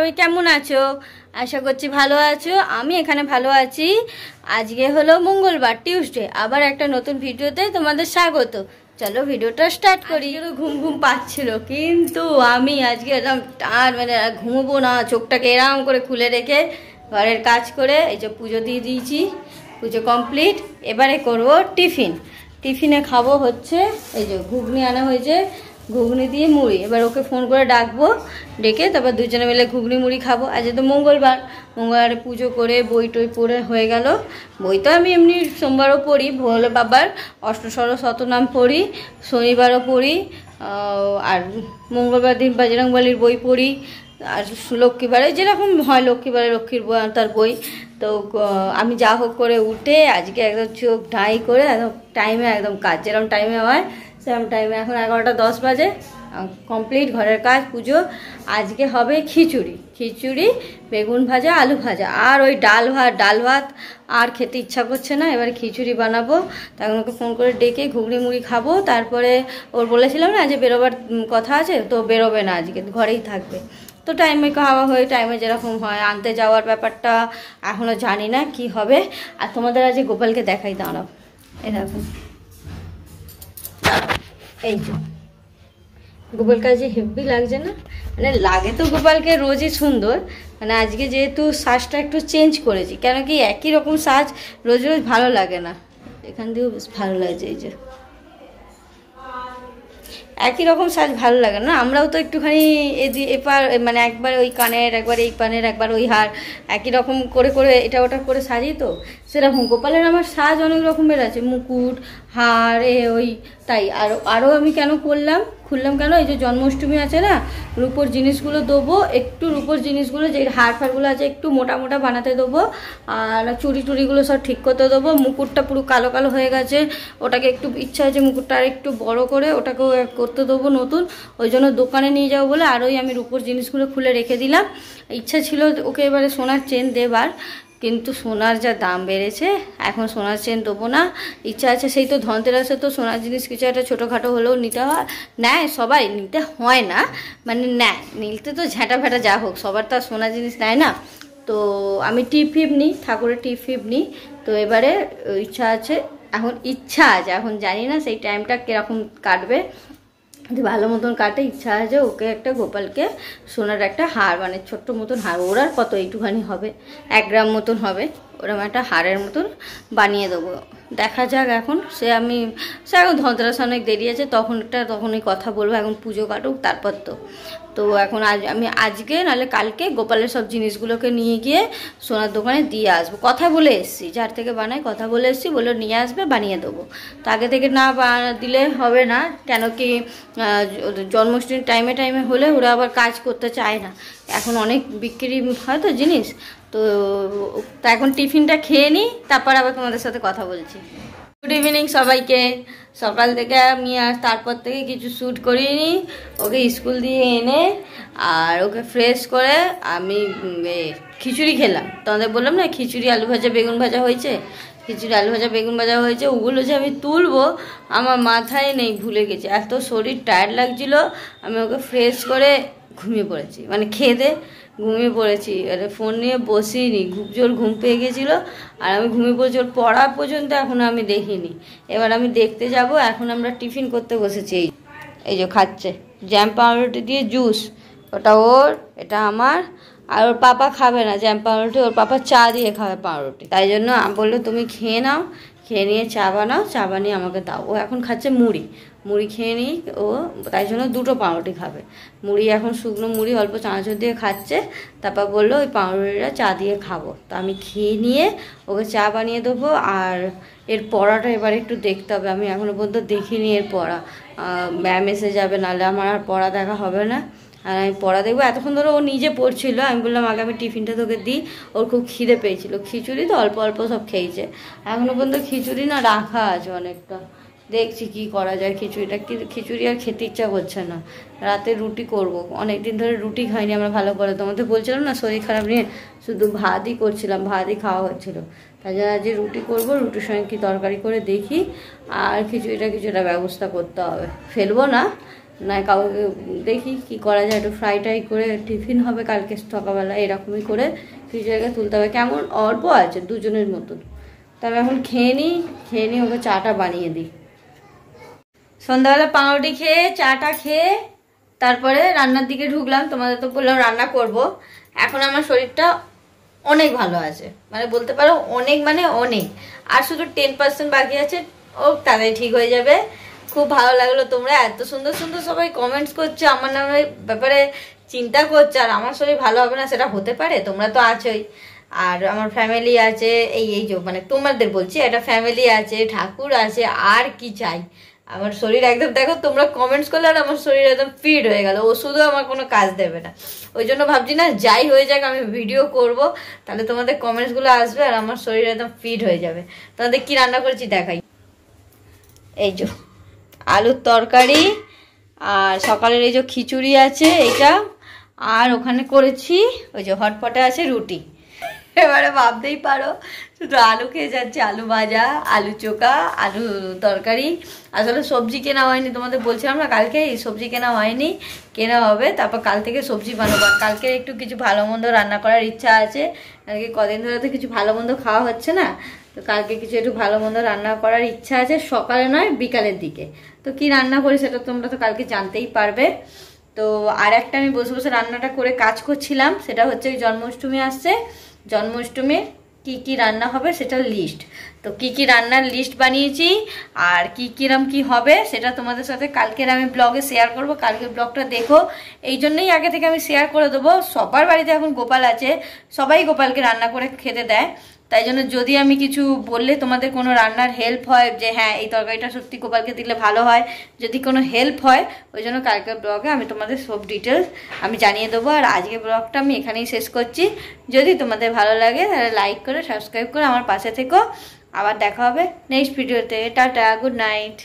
সবাই কেমন আছো? আশা করছি ভালো আছো। আমি এখানে ভালো আছি। আজকে হলো মঙ্গলবার, টিউসডে। আবার একটা নতুন ভিডিওতে তোমাদের স্বাগত। চলো ভিডিওটা স্টার্ট করি। ঘুম ঘুম পাচ্ছিল, কিন্তু আমি আজকে একদম মানে ঘুমবো না, চোখটাকে এরম করে খুলে রেখে ঘরের কাজ করে এই যে পুজো দিয়ে দিয়েছি। পুজো কমপ্লিট। এবারে করব টিফিন। টিফিনে খাবো হচ্ছে এই যে ঘুগনি আনা হয়েছে, ঘুগনি দিয়ে মুড়ি। এবার ওকে ফোন করে ডাকবো, ডেকে তারপর দুজনে মিলে ঘুগনি মুড়ি খাবো। আজ তো মঙ্গলবার, মঙ্গলবারে পুজো করে বই টই পড়ে হয়ে গেল। বই তো আমি এমনি সোমবারও পড়ি, ভোলে বাবার অষ্টসর শতনাম পড়ি, শনিবারও পড়ি, আর মঙ্গলবার দিন বজরংবলীর বই পড়ি, আর লক্ষ্মীবারে যেরকম হয় লক্ষ্মীবারে লক্ষ্মীর তার বই। তো আমি যা হোক করে উঠে আজকে একদম চোখ ঢাই করে একদম টাইমে একদম কাজ যেরকম টাইমে হয় সেরকম টাইমে। এখন 11:10 বাজে, কমপ্লিট ঘরের কাজ, পুজো। আজকে হবে খিচুড়ি, খিচুড়ি, বেগুন ভাজা, আলু ভাজা, আর ওই ডাল ভাত আর খেতে ইচ্ছা করছে না। এবার খিচুড়ি বানাবো। তখন ওকে ফোন করে ডেকে ঘুগনি মুড়ি খাবো। তারপরে ওর বলেছিলাম না যে বেরোবার কথা আছে, তো বেরোবে না, আজকে ঘরেই থাকবে। তো টাইমে খাওয়া হয়ে টাইমে যেরকম হয়। আনতে যাওয়ার ব্যাপারটা এখনও জানি না কি হবে। আর তোমাদের আজকে গোপালকে দেখাই, দাঁড়াও এরকম। এই যে গোপাল কাজে হেভি লাগছে না? মানে লাগে তো গোপালকে রোজই সুন্দর, মানে আজকে যেহেতু সাজটা একটু চেঞ্জ করেছি, কেন কি একই রকম সাজ রোজ রোজ ভালো লাগে না। এখান দিয়েও বেশ ভালো লাগছে, এই যে একই রকম সাজ ভালো লাগে না। আমরাও তো একটুখানি এপার মানে একবার ওই কানের, একবার এই পানের, একবার ওই হার, একই রকম করে করে এটা ওটা করে সাজি। তো সেরকম গোপালের আমার সাজ অনেক রকমের আছে, মুকুট, হার, ওই তাই। আরও আমি কেন খুললাম কেন, এই যে জন্মাষ্টমী আছে না, রূপোর জিনিসগুলো দেবো একটু, রূপোর জিনিসগুলো যে হার ফারগুলো আছে একটু মোটা মোটা বানাতে দেবো, আর চুড়ি টুড়িগুলো সব ঠিক করতে দেবো। মুকুটটা পুরো কালো কালো হয়ে গেছে, ওটাকে একটু ইচ্ছা আছে মুকুটটা আর একটু বড় করে ওটাকেও করতে দেবো নতুন। ওই জন্য দোকানে নিয়ে যাবো বলে আরোই আমি রূপোর জিনিসগুলো খুলে রেখে দিলাম। ইচ্ছা ছিল ওকে এবারে সোনার চেন দেবার, কিন্তু সোনার যা দাম বেড়েছে এখন সোনার চেন দেবো না। ইচ্ছা আছে সেই তো ধনতেরাসে তো সোনার জিনিস কিছু একটা ছোটোখাটো হলেও নিতে হয়, নেয় সবাই, নিতে হয় না মানে নেয়, নিতে তো ঝাঁটা ফ্যাটা যা হোক, সবার তো আর সোনার জিনিস নেয় না। তো আমি টিপ নিই, ঠাকুরের টিপ নিই। তো এবারে ইচ্ছা আছে, এখন জানি না সেই টাইমটা কীরকম কাটবে। যদি ভালো মতন কাটে, ইচ্ছা আছে ওকে একটা গোপালকে সোনার একটা হার, মানে ছোট্ট মতন হার, ওর আর কত একটুখানি হবে, 1 গ্রাম মতন হবে, ওরকম একটা হারের মতন বানিয়ে দেবো। দেখা যাক এখন। সে এখন ধনতেরাস অনেক দেরি আছে, তখনই কথা বলবো। এখন পুজো কাটুক তারপর। তো এখন আমি আজকে নাহলে কালকে গোপালের সব জিনিসগুলোকে নিয়ে গিয়ে সোনার দোকানে দিয়ে আসবো। কথা বলে এসছি, যার থেকে বানাই কথা বলে এসছি, বলে নিয়ে আসবে, বানিয়ে দেবো। তো আগে থেকে না দিলে হবে না, কেন কি জন্মাষ্টমীর টাইমে হলে ওরা আবার কাজ করতে চায় না। এখন অনেক বিক্রি হয় তো জিনিস। তো এখন টিফিনটা খেয়ে নিই, তারপর আবার তোমাদের সাথে কথা বলছি। গুড ইভিনিং সবাইকে। সকাল থেকে আমি আর তারপর থেকে কিছু শ্যুট করিনি। ওকে স্কুল দিয়ে এনে আর ওকে ফ্রেশ করে আমি খিচুড়ি খেলাম। তোমাদের বললাম না খিচুড়ি আলু ভাজা বেগুন ভাজা হয়েছে, খিচুড়ি আলু ভাজা বেগুন ভাজা হয়েছে। ওগুলো যে আমি তুলবো আমার মাথায় নেই, ভুলে গেছি। এত শরীর টায়ার্ড লাগছিল, আমি ওকে ফ্রেশ করে ঘুমিয়ে পড়েছি, মানে খেয়ে ঘুমিয়ে পড়েছি। আর ফোন নিয়ে বসিনি, জোর ঘুম পেয়ে গেছিলো আর আমি ঘুমিয়ে পড়েছি। ওর পড়া পর্যন্ত এখনও আমি দেখিনি। এবার আমি দেখতে যাব। এখন আমরা টিফিন করতে বসেছি। এই যে খাচ্ছে জ্যাম পাউরুটি দিয়ে জুস, ওটা ওর, এটা আমার। আর ওর পাপা খাবে না জ্যাম পাউরুটি, ওর পাপা চা দিয়ে খাবে পাউরুটি। তাই জন্য বললো তুমি খেয়ে নাও, খেয়ে নিয়ে চা বানাও, চা বানিয়ে আমাকে দাও। ও এখন খাচ্ছে মুড়ি খেয়ে নিই ও, তাই জন্য 2টো পাউরুটি খাবে। মুড়ি এখন শুকনো মুড়ি অল্প চানাচুর দিয়ে খাচ্ছে। তারপর বললো ওই পাউরুটিটা চা দিয়ে খাবো। তো আমি খেয়ে নিয়ে ওকে চা বানিয়ে দেবো। আর এর পড়াটা এবার একটু দেখতে হবে, আমি এখনও পর্যন্ত দেখিনি এর পড়া। ম্যাম এসে যাবে, নাহলে আমার আর পড়া দেখা হবে না। আর আমি পড়া দেখবো। এতক্ষণ ধরে ও নিজে পড়ছিল, আমি বললাম আগে আমি টিফিনটা তোকে দিই। ওর খুব খিদে পেয়েছিল, খিচুড়ি তো অল্প অল্প সব খেয়েছে। এখনও পর্যন্ত খিচুড়ি না রাখা আছে অনেকটা, দেখছি কি করা যায়। খিচুড়ি আর খেতে ইচ্ছা করছে না। রাতে রুটি করব, অনেক দিন ধরে রুটি খাইনি আমরা ভালো করে। তোমাদের বলছিলাম না শরীর খারাপ নিয়ে, শুধু ভাতই করছিলাম, ভাতই খাওয়া হচ্ছিলো। তাই জন্য আজকে রুটি করবো, রুটির সঙ্গে কি তরকারি করে দেখি। আর খিচুড়িটা কিছুটা ব্যবস্থা করতে হবে, ফেলবো না, না কাউকে দেখি কি করা যায়, একটু ফ্রাই ট্রাই করে টিফিন হবে কালকে সকালবেলা, এরকমই করে কিছু জায়গায় তুলতে হবে। কেমন অল্প আছে দুজনের মতন, তবে এখন খেয়ে নিই ওকে চাটা বানিয়ে দিই। সন্ধ্যাবেলা পাউরুটি খেয়ে চাটা খেয়ে তারপরে রান্নার দিকে ঢুকলাম। তোমাদের তো বললাম রান্না করব। এখন আমার শরীরটা অনেক ভালো আছে, মানে বলতে পারো অনেক, মানে অনেক। আর শুধু 10% বাকি আছে, ও তাদের ঠিক হয়ে যাবে। খুব ভালো লাগলো, তোমরা এত সুন্দর সুন্দর সবাই কমেন্টস করছো, আমার নামের ব্যাপারে চিন্তা করছো। আর আমার শরীর ভালো হবে না সেটা হতে পারে? তোমরা তো আছোই, আর আমার ফ্যামিলি আছে, এই যে মানে তোমাদের বলছি, একটা ফ্যামিলি আছে, ঠাকুর আছে, আর কি চাই। আমার শরীর একদম দেখো, তোমরা কমেন্টস করলে আর আমার শরীর একদম ফিট হয়ে গেল। ওষুধও আমার কোনো কাজ দেবে না। ওই জন্য ভাবছি না, যাই হয়ে যাক আমি ভিডিও করব, তাহলে তোমাদের কমেন্টসগুলো আসবে আর আমার শরীর একদম ফিট হয়ে যাবে। তোমাদের কি রান্না করেছি দেখাই। এই যে আলুর তরকারি, আর সকালের এই যে খিচুড়ি আছে এইটা, আর ওখানে করেছি ওই যে হটপটে আছে রুটি। এবারে ভাবতেই পারো শুধু আলু খেয়ে যাচ্ছে, আলু ভাজা, আলু চোখা, আলু তরকারি। আসলে সবজি কেনা হয়নি, তোমাদের বলছিলাম না কালকে সবজি কেনা হয়নি, কেনা হবে। তারপর কাল থেকে সবজি বানাবো। কালকে একটু কিছু ভালো মন্দ রান্না করার ইচ্ছা আছে, কালকে কদিন ধরে তো কিছু ভালো মন্দ খাওয়া হচ্ছে না, তো কালকে কিছু একটু ভালো মন্দ রান্না করার ইচ্ছা আছে, সকালে নয় বিকালের দিকে। তো কি রান্না করি সেটা তোমরা তো কালকে জানতেই পারবে। তো আর একটা আমি বসে বসে রান্নাটা করে কাজ করছিলাম, সেটা হচ্ছে ওই জন্মাষ্টমী আসছে, জন্মাষ্টমীর কি কি রান্না হবে সেটার লিস্ট। তো কি কি রান্নার লিস্ট বানিয়েছি, আর কি কিরম কি হবে সেটা তোমাদের সাথে কালকের আমি ব্লগে শেয়ার করব। কালকের ব্লগটা দেখো, এই জন্যই আগে থেকে আমি শেয়ার করে দেবো। সবার বাড়িতে এখন গোপাল আছে, সবাই গোপালকে রান্না করে খেতে দেয়, তাই জন্য যদি আমি কিছু বললে তোমাদের কোনো রান্নার হেল্প হয়, যে হ্যাঁ এই তরকারিটা সত্যি গোপালকে দিলে ভালো হয়, যদি কোনো হেল্প হয়, ওই জন্য কালকের ব্লগে আমি তোমাদের সব ডিটেলস আমি জানিয়ে দেবো। আর আজকের ব্লগটা আমি এখানেই শেষ করছি। যদি তোমাদের ভালো লাগে তাহলে লাইক করে সাবস্ক্রাইব করে আমার পাশে থেকো। আবার দেখা হবে নেক্সট ভিডিওতে। Tata, good night.